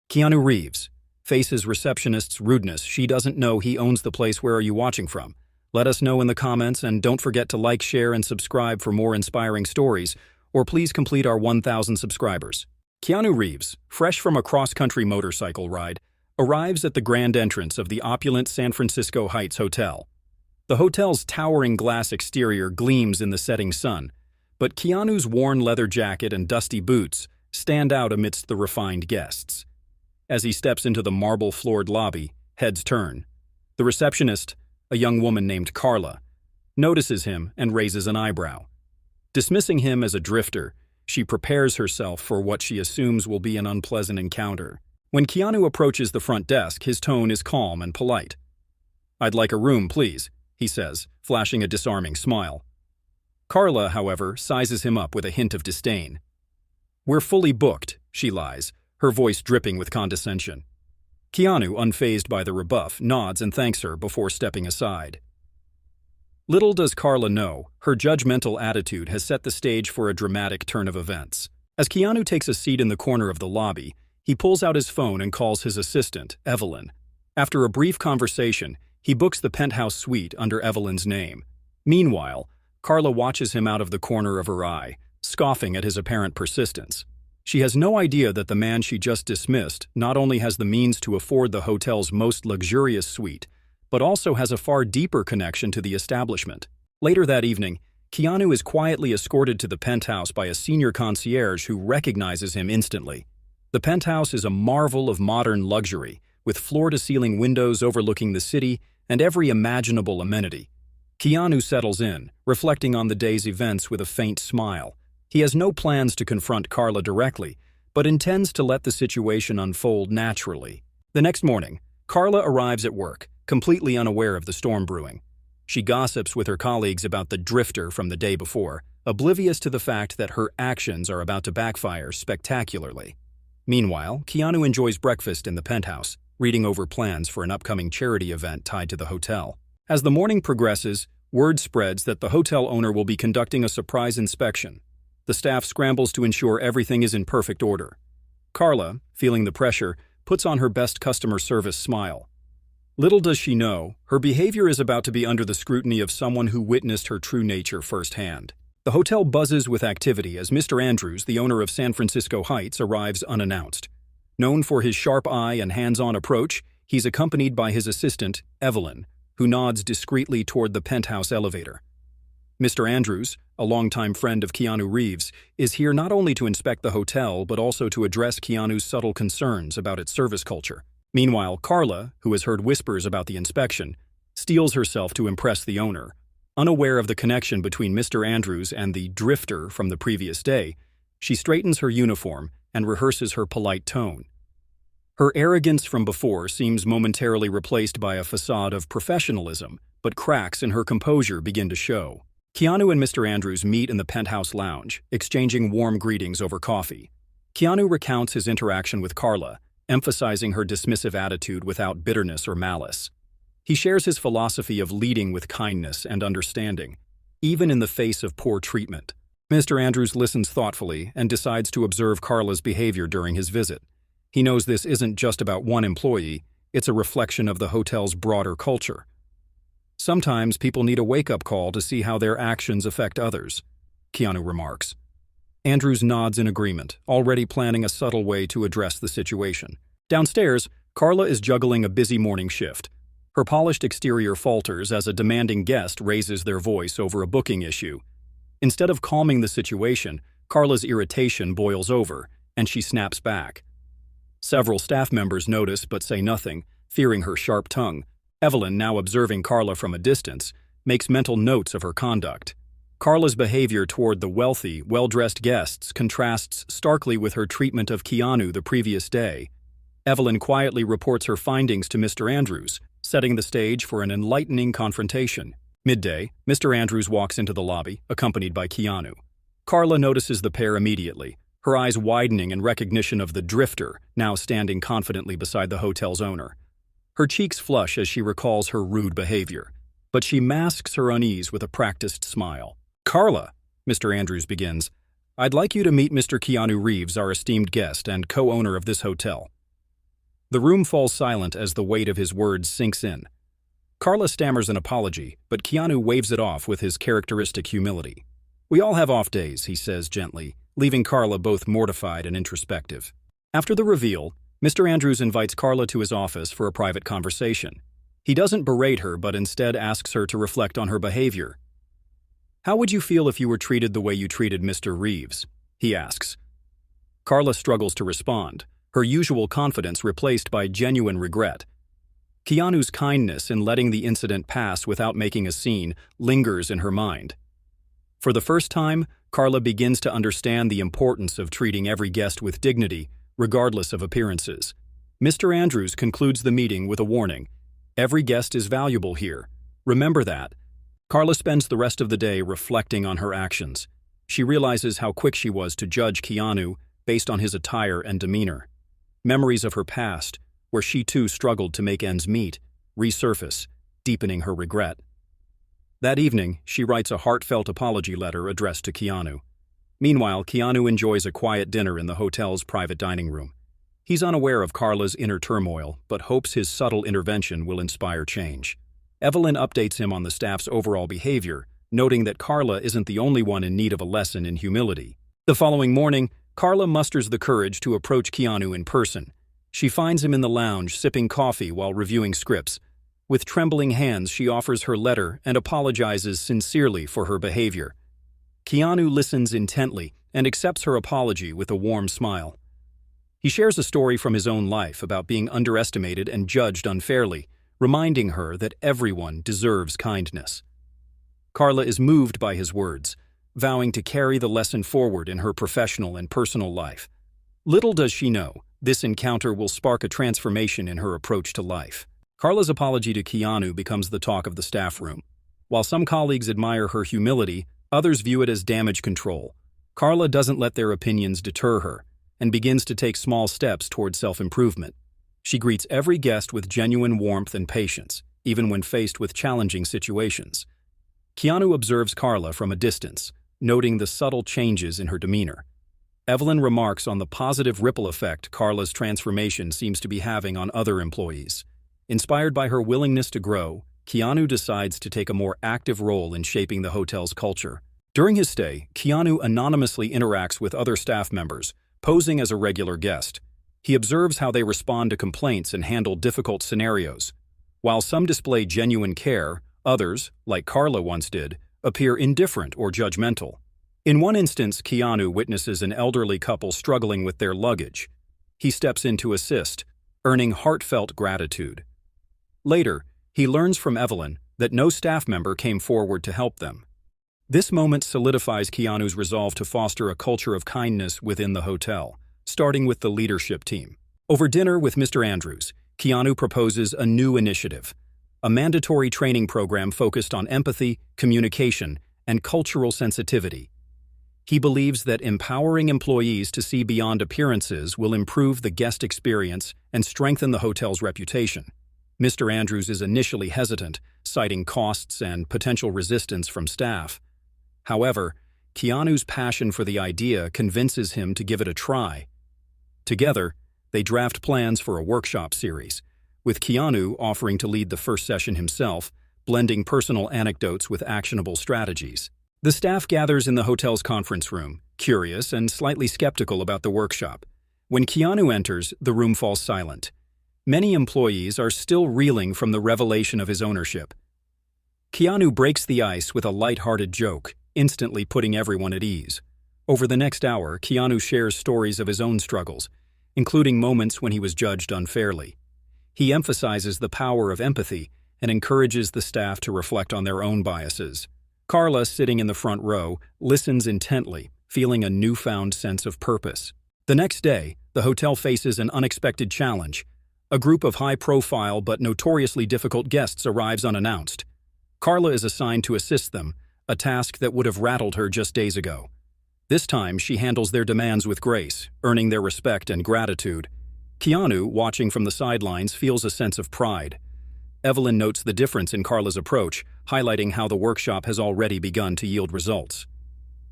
Keanu Reeves faces receptionist's rudeness. She doesn't know he owns the place. Where are you watching from? Let us know in the comments, and don't forget to like, share, and subscribe for more inspiring stories, or please complete our 1,000 subscribers. Keanu Reeves, fresh from a cross-country motorcycle ride, arrives at the grand entrance of the opulent San Francisco Heights Hotel. The hotel's towering glass exterior gleams in the setting sun, but Keanu's worn leather jacket and dusty boots stand out amidst the refined guests. As he steps into the marble-floored lobby, heads turn. The receptionist, a young woman named Carla, notices him and raises an eyebrow. Dismissing him as a drifter, she prepares herself for what she assumes will be an unpleasant encounter. When Keanu approaches the front desk, his tone is calm and polite. "I'd like a room, please," he says, flashing a disarming smile. Carla, however, sizes him up with a hint of disdain. "We're fully booked," she lies, her voice dripping with condescension. Keanu, unfazed by the rebuff, nods and thanks her before stepping aside. Little does Carla know, her judgmental attitude has set the stage for a dramatic turn of events. As Keanu takes a seat in the corner of the lobby, he pulls out his phone and calls his assistant, Evelyn. After a brief conversation, he books the penthouse suite under Evelyn's name. Meanwhile, Carla watches him out of the corner of her eye, scoffing at his apparent persistence. She has no idea that the man she just dismissed not only has the means to afford the hotel's most luxurious suite, but also has a far deeper connection to the establishment. Later that evening, Keanu is quietly escorted to the penthouse by a senior concierge who recognizes him instantly. The penthouse is a marvel of modern luxury, with floor-to-ceiling windows overlooking the city and every imaginable amenity. Keanu settles in, reflecting on the day's events with a faint smile. He has no plans to confront Carla directly, but intends to let the situation unfold naturally. The next morning, Carla arrives at work, completely unaware of the storm brewing. She gossips with her colleagues about the drifter from the day before, oblivious to the fact that her actions are about to backfire spectacularly. Meanwhile, Keanu enjoys breakfast in the penthouse, reading over plans for an upcoming charity event tied to the hotel. As the morning progresses, word spreads that the hotel owner will be conducting a surprise inspection. The staff scrambles to ensure everything is in perfect order. Carla, feeling the pressure, puts on her best customer service smile. Little does she know, her behavior is about to be under the scrutiny of someone who witnessed her true nature firsthand. The hotel buzzes with activity as Mr. Andrews, the owner of San Francisco Heights, arrives unannounced. Known for his sharp eye and hands-on approach, he's accompanied by his assistant, Evelyn, who nods discreetly toward the penthouse elevator. Mr. Andrews, a longtime friend of Keanu Reeves, is here not only to inspect the hotel but also to address Keanu's subtle concerns about its service culture. Meanwhile, Carla, who has heard whispers about the inspection, steels herself to impress the owner. Unaware of the connection between Mr. Andrews and the drifter from the previous day, she straightens her uniform and rehearses her polite tone. Her arrogance from before seems momentarily replaced by a facade of professionalism, but cracks in her composure begin to show. Keanu and Mr. Andrews meet in the penthouse lounge, exchanging warm greetings over coffee. Keanu recounts his interaction with Carla, emphasizing her dismissive attitude without bitterness or malice. He shares his philosophy of leading with kindness and understanding, even in the face of poor treatment. Mr. Andrews listens thoughtfully and decides to observe Carla's behavior during his visit. He knows this isn't just about one employee, it's a reflection of the hotel's broader culture. Sometimes people need a wake-up call to see how their actions affect others, Keanu remarks. Andrews nods in agreement, already planning a subtle way to address the situation. Downstairs, Carla is juggling a busy morning shift. Her polished exterior falters as a demanding guest raises their voice over a booking issue. Instead of calming the situation, Carla's irritation boils over, and she snaps back. Several staff members notice but say nothing, fearing her sharp tongue. Evelyn, now observing Carla from a distance, makes mental notes of her conduct. Carla's behavior toward the wealthy, well-dressed guests contrasts starkly with her treatment of Keanu the previous day. Evelyn quietly reports her findings to Mr. Andrews, setting the stage for an enlightening confrontation. Midday, Mr. Andrews walks into the lobby, accompanied by Keanu. Carla notices the pair immediately, her eyes widening in recognition of the drifter, now standing confidently beside the hotel's owner. Her cheeks flush as she recalls her rude behavior, but she masks her unease with a practiced smile. "Carla," Mr. Andrews begins, "I'd like you to meet Mr. Keanu Reeves, our esteemed guest and co-owner of this hotel." The room falls silent as the weight of his words sinks in. Carla stammers an apology, but Keanu waves it off with his characteristic humility. "We all have off days," he says gently, leaving Carla both mortified and introspective. After the reveal, Mr. Andrews invites Carla to his office for a private conversation. He doesn't berate her, but instead asks her to reflect on her behavior. "How would you feel if you were treated the way you treated Mr. Reeves?" he asks. Carla struggles to respond, her usual confidence replaced by genuine regret. Keanu's kindness in letting the incident pass without making a scene lingers in her mind. For the first time, Carla begins to understand the importance of treating every guest with dignity, regardless of appearances. Mr. Andrews concludes the meeting with a warning. Every guest is valuable here. Remember that. Carla spends the rest of the day reflecting on her actions. She realizes how quick she was to judge Keanu based on his attire and demeanor. Memories of her past, where she too struggled to make ends meet, resurface, deepening her regret. That evening, she writes a heartfelt apology letter addressed to Keanu. Meanwhile, Keanu enjoys a quiet dinner in the hotel's private dining room. He's unaware of Carla's inner turmoil, but hopes his subtle intervention will inspire change. Evelyn updates him on the staff's overall behavior, noting that Carla isn't the only one in need of a lesson in humility. The following morning, Carla musters the courage to approach Keanu in person. She finds him in the lounge, sipping coffee while reviewing scripts. With trembling hands, she offers her letter and apologizes sincerely for her behavior. Keanu listens intently and accepts her apology with a warm smile. He shares a story from his own life about being underestimated and judged unfairly, reminding her that everyone deserves kindness. Carla is moved by his words, vowing to carry the lesson forward in her professional and personal life. Little does she know, this encounter will spark a transformation in her approach to life. Carla's apology to Keanu becomes the talk of the staff room. While some colleagues admire her humility, others view it as damage control. Carla doesn't let their opinions deter her, and begins to take small steps toward self-improvement. She greets every guest with genuine warmth and patience, even when faced with challenging situations. Keanu observes Carla from a distance, noting the subtle changes in her demeanor. Evelyn remarks on the positive ripple effect Carla's transformation seems to be having on other employees. Inspired by her willingness to grow, Keanu decides to take a more active role in shaping the hotel's culture. During his stay, Keanu anonymously interacts with other staff members, posing as a regular guest. He observes how they respond to complaints and handle difficult scenarios. While some display genuine care, others, like Carla once did, appear indifferent or judgmental. In one instance, Keanu witnesses an elderly couple struggling with their luggage. He steps in to assist, earning heartfelt gratitude. Later, he learns from Evelyn that no staff member came forward to help them. This moment solidifies Keanu's resolve to foster a culture of kindness within the hotel, starting with the leadership team. Over dinner with Mr. Andrews, Keanu proposes a new initiative, a mandatory training program focused on empathy, communication, and cultural sensitivity. He believes that empowering employees to see beyond appearances will improve the guest experience and strengthen the hotel's reputation. Mr. Andrews is initially hesitant, citing costs and potential resistance from staff. However, Keanu's passion for the idea convinces him to give it a try. Together, they draft plans for a workshop series, with Keanu offering to lead the first session himself, blending personal anecdotes with actionable strategies. The staff gathers in the hotel's conference room, curious and slightly skeptical about the workshop. When Keanu enters, the room falls silent. Many employees are still reeling from the revelation of his ownership. Keanu breaks the ice with a light-hearted joke, instantly putting everyone at ease. Over the next hour, Keanu shares stories of his own struggles, including moments when he was judged unfairly. He emphasizes the power of empathy and encourages the staff to reflect on their own biases. Carla, sitting in the front row, listens intently, feeling a newfound sense of purpose. The next day, the hotel faces an unexpected challenge. A group of high-profile but notoriously difficult guests arrives unannounced. Carla is assigned to assist them, a task that would have rattled her just days ago. This time, she handles their demands with grace, earning their respect and gratitude. Keanu, watching from the sidelines, feels a sense of pride. Evelyn notes the difference in Carla's approach, highlighting how the workshop has already begun to yield results.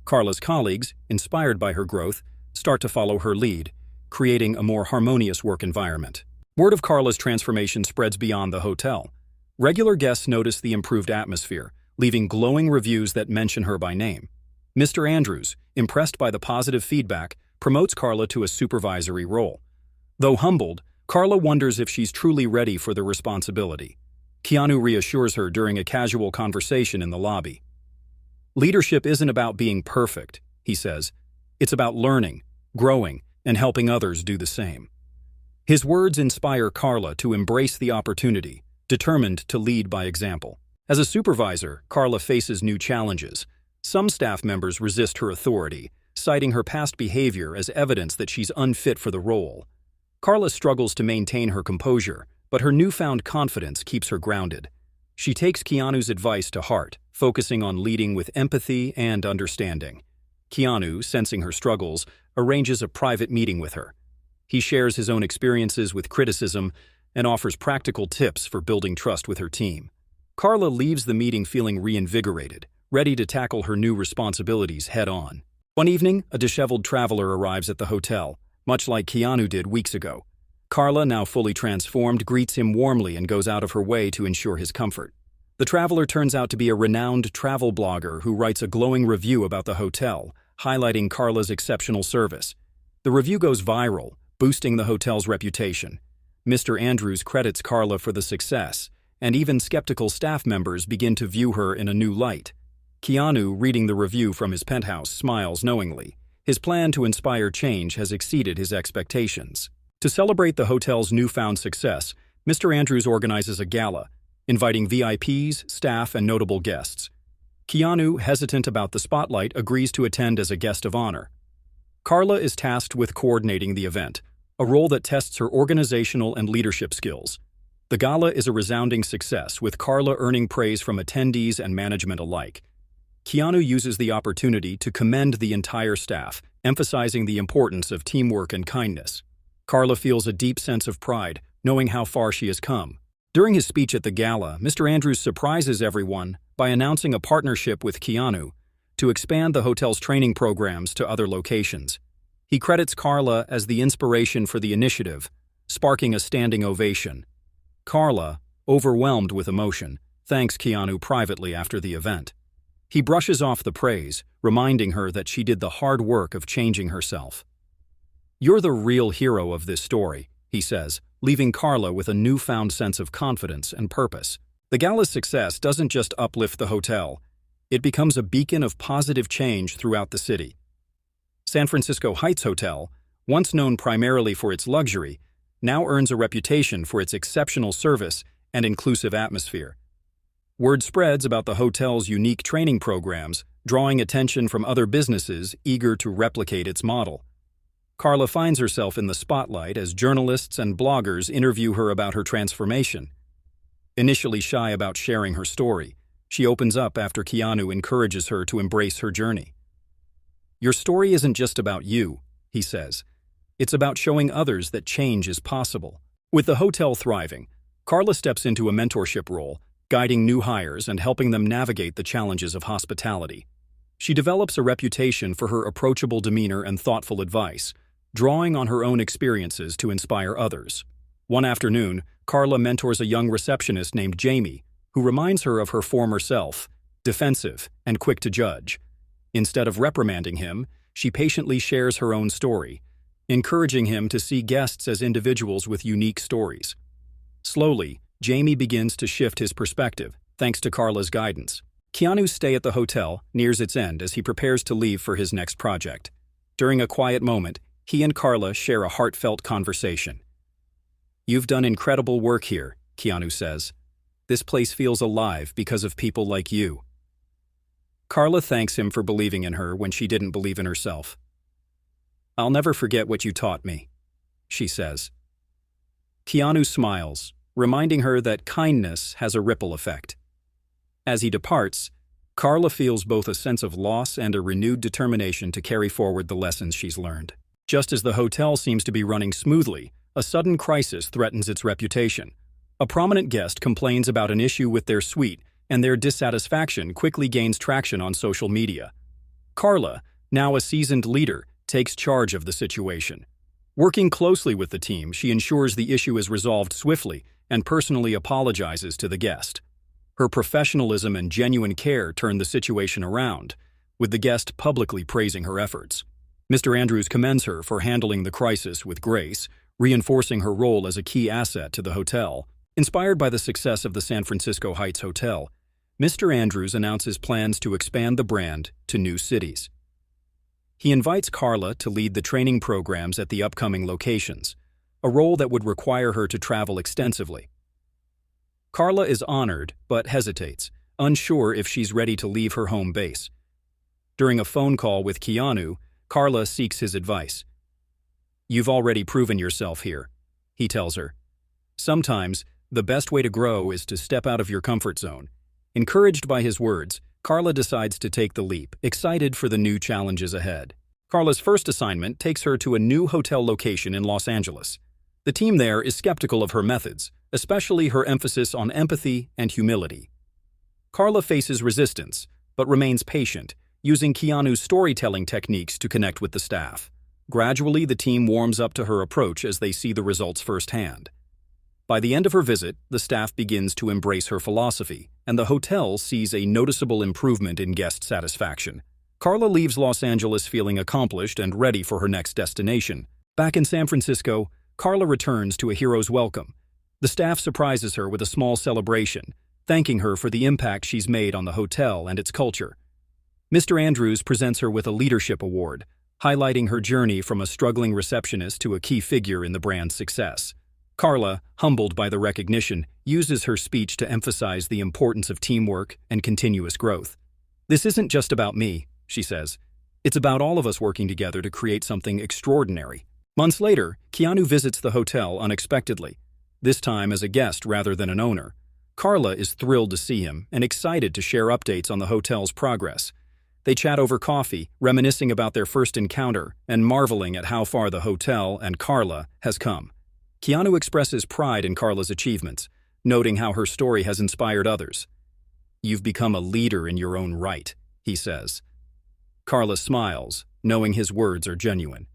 Carla's colleagues, inspired by her growth, start to follow her lead, creating a more harmonious work environment. Word of Carla's transformation spreads beyond the hotel. Regular guests notice the improved atmosphere, leaving glowing reviews that mention her by name. Mr. Andrews, impressed by the positive feedback, promotes Carla to a supervisory role. Though humbled, Carla wonders if she's truly ready for the responsibility. Keanu reassures her during a casual conversation in the lobby. Leadership isn't about being perfect, he says. It's about learning, growing, and helping others do the same. His words inspire Carla to embrace the opportunity, determined to lead by example. As a supervisor, Carla faces new challenges. Some staff members resist her authority, citing her past behavior as evidence that she's unfit for the role. Carla struggles to maintain her composure, but her newfound confidence keeps her grounded. She takes Keanu's advice to heart, focusing on leading with empathy and understanding. Keanu, sensing her struggles, arranges a private meeting with her. He shares his own experiences with criticism and offers practical tips for building trust with her team. Carla leaves the meeting feeling reinvigorated, ready to tackle her new responsibilities head-on. One evening, a disheveled traveler arrives at the hotel, much like Keanu did weeks ago. Carla, now fully transformed, greets him warmly and goes out of her way to ensure his comfort. The traveler turns out to be a renowned travel blogger who writes a glowing review about the hotel, highlighting Carla's exceptional service. The review goes viral, boosting the hotel's reputation. Mr. Andrews credits Carla for the success, and even skeptical staff members begin to view her in a new light. Keanu, reading the review from his penthouse, smiles knowingly. His plan to inspire change has exceeded his expectations. To celebrate the hotel's newfound success, Mr. Andrews organizes a gala, inviting VIPs, staff, and notable guests. Keanu, hesitant about the spotlight, agrees to attend as a guest of honor. Carla is tasked with coordinating the event, a role that tests her organizational and leadership skills. The gala is a resounding success, with Carla earning praise from attendees and management alike. Keanu uses the opportunity to commend the entire staff, emphasizing the importance of teamwork and kindness. Carla feels a deep sense of pride, knowing how far she has come. During his speech at the gala, Mr. Andrews surprises everyone by announcing a partnership with Keanu to expand the hotel's training programs to other locations. He credits Carla as the inspiration for the initiative, sparking a standing ovation. Carla, overwhelmed with emotion, thanks Keanu privately after the event. He brushes off the praise, reminding her that she did the hard work of changing herself. "You're the real hero of this story," he says, leaving Carla with a newfound sense of confidence and purpose. The gala's success doesn't just uplift the hotel, it becomes a beacon of positive change throughout the city. San Francisco Heights Hotel, once known primarily for its luxury, now earns a reputation for its exceptional service and inclusive atmosphere. Word spreads about the hotel's unique training programs, drawing attention from other businesses eager to replicate its model. Carla finds herself in the spotlight as journalists and bloggers interview her about her transformation. Initially shy about sharing her story, she opens up after Keanu encourages her to embrace her journey. "Your story isn't just about you," he says. "It's about showing others that change is possible." With the hotel thriving, Carla steps into a mentorship role, guiding new hires and helping them navigate the challenges of hospitality. She develops a reputation for her approachable demeanor and thoughtful advice, drawing on her own experiences to inspire others. One afternoon, Carla mentors a young receptionist named Jamie, who reminds her of her former self, defensive and quick to judge. Instead of reprimanding him, she patiently shares her own story, encouraging him to see guests as individuals with unique stories. Slowly, Jamie begins to shift his perspective, thanks to Carla's guidance. Keanu's stay at the hotel nears its end as he prepares to leave for his next project. During a quiet moment, he and Carla share a heartfelt conversation. "You've done incredible work here," Keanu says. "This place feels alive because of people like you." Carla thanks him for believing in her when she didn't believe in herself. "I'll never forget what you taught me," she says. Keanu smiles, reminding her that kindness has a ripple effect. As he departs, Carla feels both a sense of loss and a renewed determination to carry forward the lessons she's learned. Just as the hotel seems to be running smoothly, a sudden crisis threatens its reputation. A prominent guest complains about an issue with their suite, and their dissatisfaction quickly gains traction on social media. Carla, now a seasoned leader, takes charge of the situation. Working closely with the team, she ensures the issue is resolved swiftly and personally apologizes to the guest. Her professionalism and genuine care turn the situation around, with the guest publicly praising her efforts. Mr. Andrews commends her for handling the crisis with grace, reinforcing her role as a key asset to the hotel. Inspired by the success of the San Francisco Heights Hotel, Mr. Andrews announces plans to expand the brand to new cities. He invites Carla to lead the training programs at the upcoming locations, a role that would require her to travel extensively. Carla is honored but hesitates, unsure if she's ready to leave her home base. During a phone call with Keanu, Carla seeks his advice. "You've already proven yourself here," he tells her. "Sometimes, the best way to grow is to step out of your comfort zone." Encouraged by his words, Carla decides to take the leap, excited for the new challenges ahead. Carla's first assignment takes her to a new hotel location in Los Angeles. The team there is skeptical of her methods, especially her emphasis on empathy and humility. Carla faces resistance, but remains patient, using Keanu's storytelling techniques to connect with the staff. Gradually, the team warms up to her approach as they see the results firsthand. By the end of her visit, the staff begins to embrace her philosophy, and the hotel sees a noticeable improvement in guest satisfaction. Carla leaves Los Angeles feeling accomplished and ready for her next destination. Back in San Francisco, Carla returns to a hero's welcome. The staff surprises her with a small celebration, thanking her for the impact she's made on the hotel and its culture. Mr. Andrews presents her with a leadership award, highlighting her journey from a struggling receptionist to a key figure in the brand's success. Carla, humbled by the recognition, uses her speech to emphasize the importance of teamwork and continuous growth. "This isn't just about me," she says. "It's about all of us working together to create something extraordinary." Months later, Keanu visits the hotel unexpectedly, this time as a guest rather than an owner. Carla is thrilled to see him and excited to share updates on the hotel's progress. They chat over coffee, reminiscing about their first encounter and marveling at how far the hotel and Carla has come. Keanu expresses pride in Carla's achievements, noting how her story has inspired others. "You've become a leader in your own right," he says. Carla smiles, knowing his words are genuine.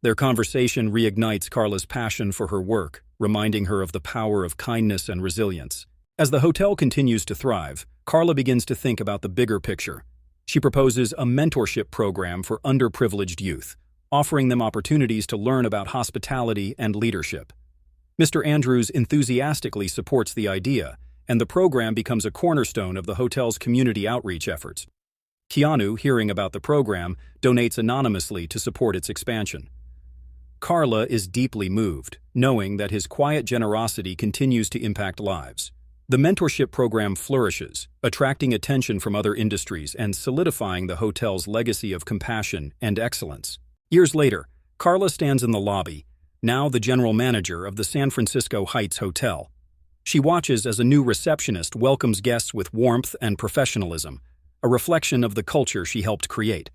Their conversation reignites Carla's passion for her work, reminding her of the power of kindness and resilience. As the hotel continues to thrive, Carla begins to think about the bigger picture. She proposes a mentorship program for underprivileged youth, offering them opportunities to learn about hospitality and leadership. Mr. Andrews enthusiastically supports the idea, and the program becomes a cornerstone of the hotel's community outreach efforts. Keanu, hearing about the program, donates anonymously to support its expansion. Carla is deeply moved, knowing that his quiet generosity continues to impact lives. The mentorship program flourishes, attracting attention from other industries and solidifying the hotel's legacy of compassion and excellence. Years later, Carla stands in the lobby, now the general manager of the San Francisco Heights Hotel. She watches as a new receptionist welcomes guests with warmth and professionalism, a reflection of the culture she helped create.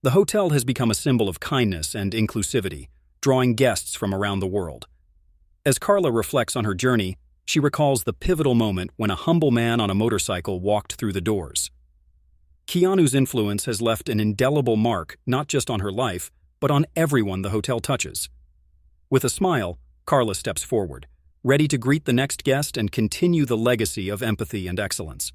The hotel has become a symbol of kindness and inclusivity, drawing guests from around the world. As Carla reflects on her journey, she recalls the pivotal moment when a humble man on a motorcycle walked through the doors. Keanu's influence has left an indelible mark not just on her life, but on everyone the hotel touches. With a smile, Carla steps forward, ready to greet the next guest and continue the legacy of empathy and excellence.